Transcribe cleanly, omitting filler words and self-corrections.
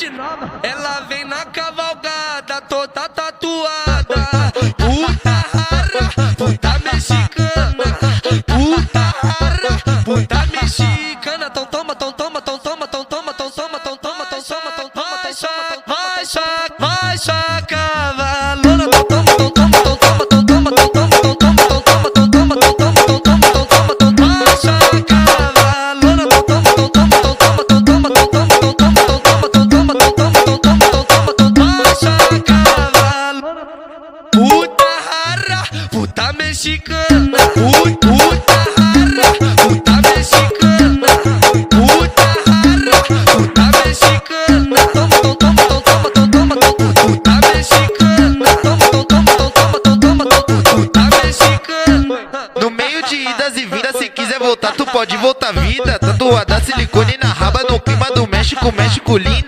de nada. Ela vem na cavalgada, toda tatuada. Puta rara, puta mexicana. Puta rara, puta mexicana. Tão toma, tão toma, tão toma, tão toma, tão toma, tão toma, tão toma, tão toma, vai só cavalona. Tão toma, tão toma, tão toma, tão toma, tão toma, tão toma, tão toma, tão toma, tão toma, tão toma, tão toma, tão toma, vai só cavalona. Tão toma, tão toma, tão toma, tão toma, tão toma, tão toma, tão toma, tão toma, tão toma, tão toma, tão toma, tão toma, vai só cavalona. Puta rara, puta mexicana. Puta rara, puta mexicana. Puta rara, puta mexicana. Toma, toma, toma, toma, toma, toma, puta mexicana. Toma, toma, toma, toma, toma, puta mexicana. No meio de idas e vindas, se quiser voltar, tu pode voltar vida. Tatuada silicone na raba, no clima do México, México linda.